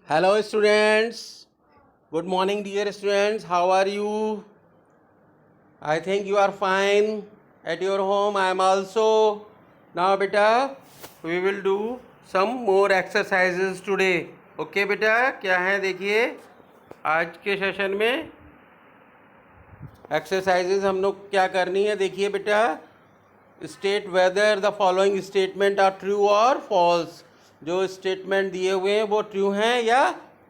Hello students, good morning dear students, how are you? I think you are fine at your home. I am also. Now beta, we will do some more exercises today. Okay beta, क्या है देखिए आज के session में exercises हम लोग क्या करनी है देखिए बेटा. State whether the following statement are true और फॉल्स. जो स्टेटमेंट दिए हुए हैं वो ट्रू हैं या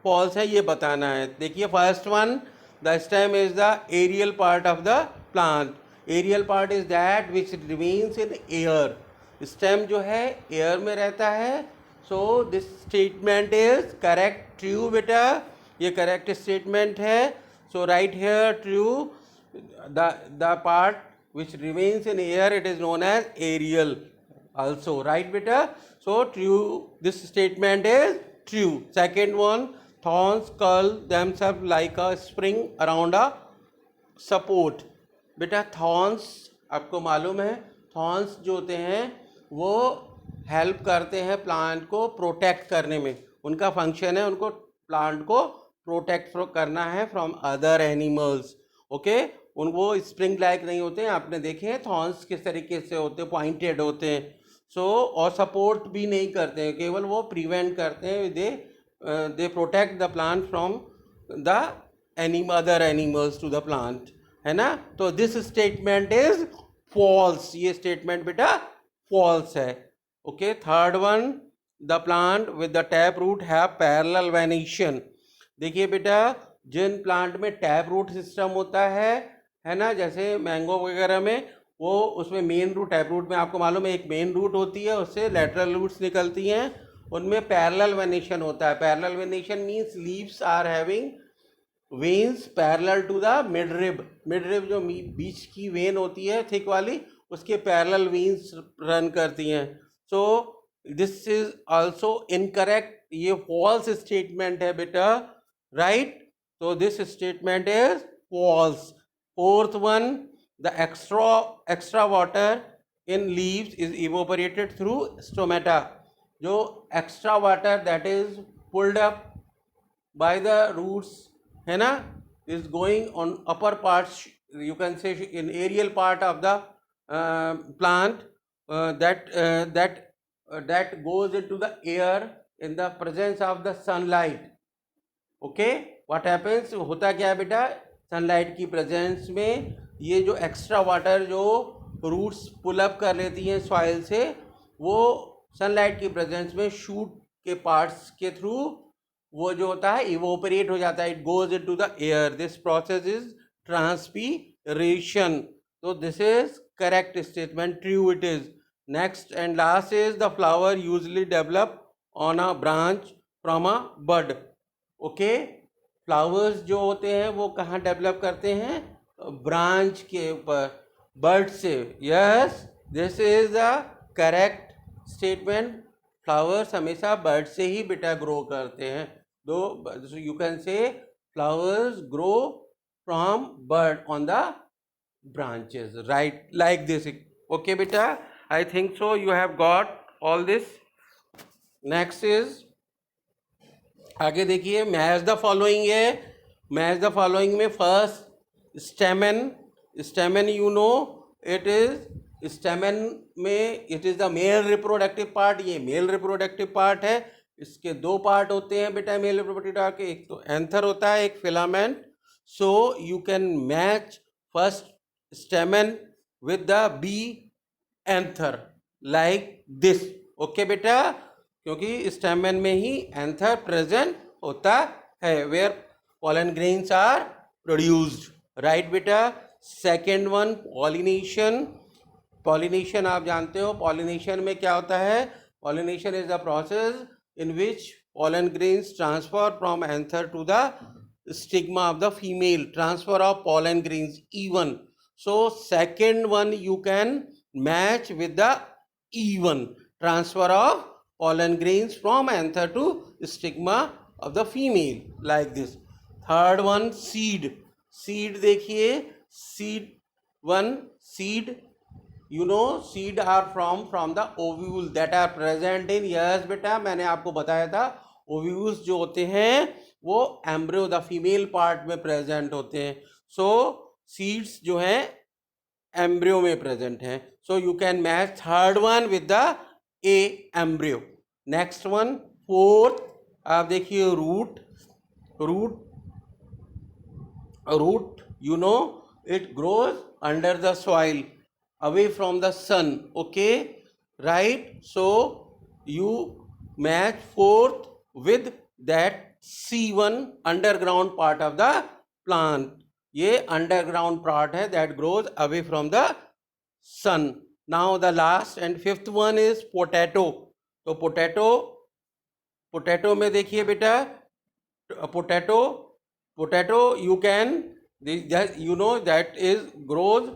फॉल्स है ये बताना है. देखिए first one, the stem is the aerial part of the plant. Aerial part is that which remains in air. Stem जो है एयर में रहता है. So this statement is correct true बेटा, ये करेक्ट स्टेटमेंट है. So right here true. The part which remains in air, it is known as aerial also, right beta? So true, this statement is true. Second one, thorns curl themselves like a spring around a support. बेटा thorns आपको मालूम है, thorns जो होते हैं वो help करते हैं प्लांट को प्रोटेक्ट करने में. उनका फंक्शन है उनको प्लांट को प्रोटेक्ट करना है फ्रॉम अदर एनिमल्स. ओके, उन वो स्प्रिंग लाइक नहीं होते हैं. आपने देखे हैं थॉर्न्स किस तरीके से होते हैं, पॉइंटेड होते हैं. सो और सपोर्ट भी नहीं करते हैं, केवल वो प्रिवेंट करते हैं. They protect the plant from the other animals to the plant, है ना. तो दिस स्टेटमेंट इज फॉल्स. ये स्टेटमेंट बेटा फॉल्स है. Okay, third one, the plant with the tap root have parallel venation. देखिए बेटा, जिन प्लांट में टैप रूट सिस्टम होता है ना, जैसे मैंगो वगैरह में, वो उसमें मेन रूट, टैप रूट में आपको मालूम है एक मेन रूट होती है, उससे लेटरल रूट्स निकलती हैं. उनमें पैरेलल वेनेशन होता है. Parallel venation means leaves are having veins parallel to the mid rib. Mid rib जो बीच की वेन होती है थिक वाली, उसके पैरेलल वेन्स रन करती हैं. So this is also incorrect. ये फॉल्स स्टेटमेंट है बेटा, right. So this statement is false. Fourth one, the extra water in leaves is evaporated through stomata. जो extra water that is pulled up by the roots, है ना, is going on upper parts, you can say in aerial part of the plant, that goes into the air in the presence of the sunlight. Okay, what happens, होता क्या है बेटा, sunlight की presence में ये जो एक्स्ट्रा वाटर जो roots pull up कर लेती हैं सॉइल से, वो सनलाइट की प्रेजेंस में शूट के पार्ट्स के थ्रू वो जो होता है इवोपरेट हो जाता है. It goes into the air. This process is transpiration. तो this is correct statement, true it is. Next and last is the flower usually develop on a branch from a bud. Okay, flowers जो होते हैं वो कहाँ develop करते हैं, branch के ऊपर, बर्ड से. Yes, this is a correct statement. Flowers हमेशा बर्ड से ही बेटा ग्रो करते हैं. दो यू कैन से flowers grow from bird on the branches, right, like this. Okay beta, I think so you have got all this. Next is, आगे देखिए, match the following है. मैच द फॉलोइंग में first stamen. Stamen you know, it is stamen में it is the male reproductive part. ये male reproductive part है. इसके दो part होते हैं बेटा मेल रिप्रोडक्टिव पार्ट के, एक तो एंथर होता है, एक filament. So you can match first stamen with the B anther like this. Okay बेटा, क्योंकि स्टेमन में ही एंथर प्रेजेंट होता है, where pollen grains are produced, right बेटा. Second one, pollination. पॉलिनेशन आप जानते हो, पॉलिनेशन में क्या होता है, pollination is the process in which pollen grains transfer from anther to the stigma of the female. Transfer of pollen grains even. So second one you can match with the even transfer of pollen grains from anther to stigma of the female, like this. Third one, seed. Seed देखिए, seed one, seed, you know, seed are from the ovule that are present in, yes बेटा मैंने आपको बताया था, ovules जो होते हैं वो एम्ब्रियो द फीमेल पार्ट में प्रेजेंट होते हैं. सो सीड्स जो हैं एम्ब्रियो में प्रेजेंट हैं. So you can match third one with the A embryo. Next one fourth, आप देखिए root. Root root, you know, it grows under the soil away from the sun. Okay, right? So you match fourth with that C1 underground part of the plant. ये underground part है that grows away from the sun. Now the last and fifth one is potato. तो potato में देखिए बेटा, potato you can, you know, that is grows,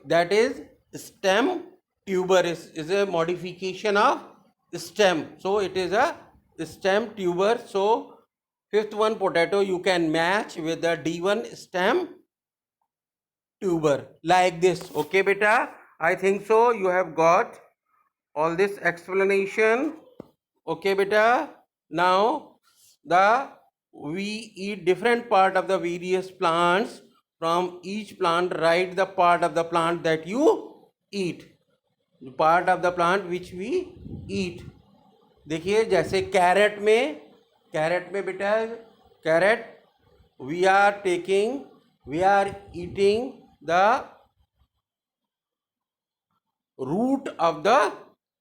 that is stem tuber is a modification of stem, so it is a stem tuber. So fifth one potato you can match with the D1 stem tuber like this. Okay beta, I think so you have got all this explanation. Okay beta, now we eat different part of the various plants. From each plant write the part of the plant that you eat, part of the plant which we eat. देखिए जैसे carrot में बेटा, carrot we are eating the root of the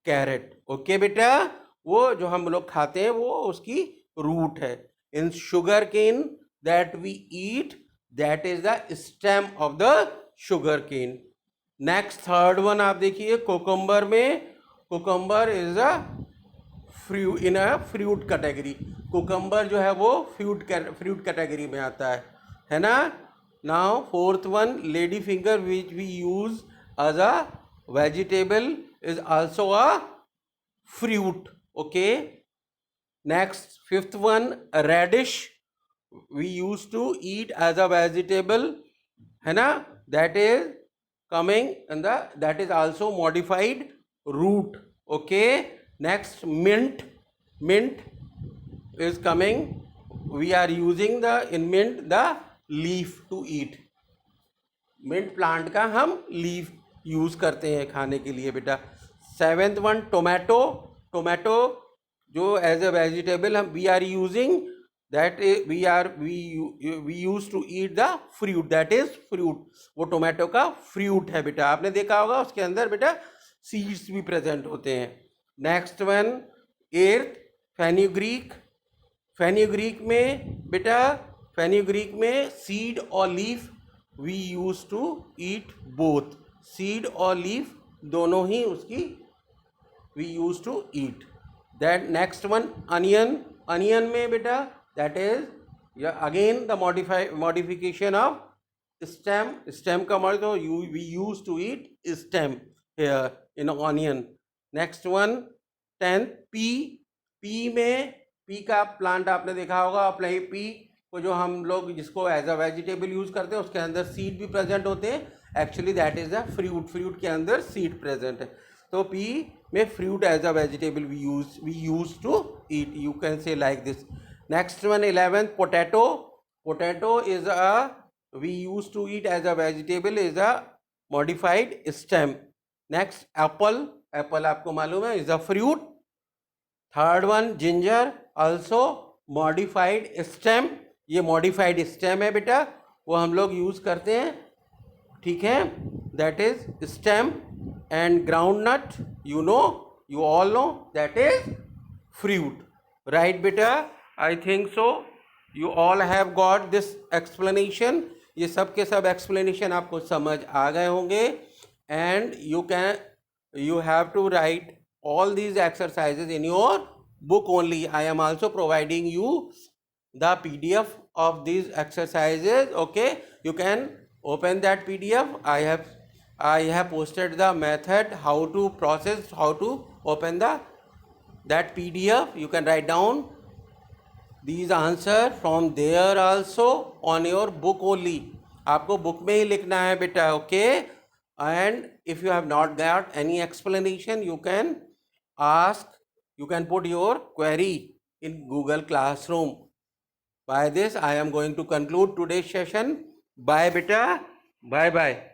carrot. Okay बेटा, वो जो हम लोग खाते हैं वो उसकी रूट है. In sugar cane that we eat, that is the stem of the sugar cane. Next third one आप देखिए कोकम्बर में. Cucumber is a fruit in a fruit category. Cucumber जो है वो फ्रूट कैटेगरी में आता है ना. Now fourth one lady finger which we use as a vegetable is also a fruit. Okay, next fifth one radish we used to eat as a vegetable, है ना, that is coming and that is also modified root. Okay, next mint is coming, we are using in mint the leaf to eat. mint plant का हम leaf use करते हैं खाने के लिए बेटा. सेवेंथ वन टोमेटो जो एज ए वेजिटेबल हम we are using, that we use to eat the fruit, that is fruit. वो टोमेटो का फ्रूट है बेटा. आपने देखा होगा उसके अंदर बेटा सीड्स भी प्रेजेंट होते हैं. Next one eighth fenugreek. Fenugreek में बेटा, फेन्यूग्रीक में सीड और leaf we use to eat both. Seed और लीफ दोनों ही उसकी we used to eat. That next one onion में बेटा, that is again the modification of stem का मतलब we used to eat stem here in onion. Next one 10th pea में, pea का प्लांट आपने देखा होगा. अपने pea को जो हम लोग जिसको एज अ वेजिटेबल यूज करते हैं उसके अंदर सीड भी प्रेजेंट होते हैं. Actually that is a fruit के अंदर सीड प्रेजेंट है. तो पी में fruit as a vegetable we use to eat, you can say like this. Next one 11th potato is a we use to eat as a vegetable, is a modified stem. Next apple आपको मालूम है is a fruit. Third one ginger also modified stem. ये modified stem है बेटा, वो हम लोग use करते हैं. ठीक है, that is stem. And groundnut, you all know that is fruit, right beta? I think so you all have got this explanation. ये सब के सब explanation आपको समझ आ गए होंगे. And you have to write all these exercises in your book only. I am also providing you the PDF of these exercises. Okay, you can open that PDF. I have posted the method how to process, how to open that PDF. You can write down these answers from there also on your book only. आपको book में ही लिखना है बेटा. Okay, and if you have not got any explanation, you can ask you can put your query in Google Classroom. By this I am going to conclude today's session. Bye beta, bye bye.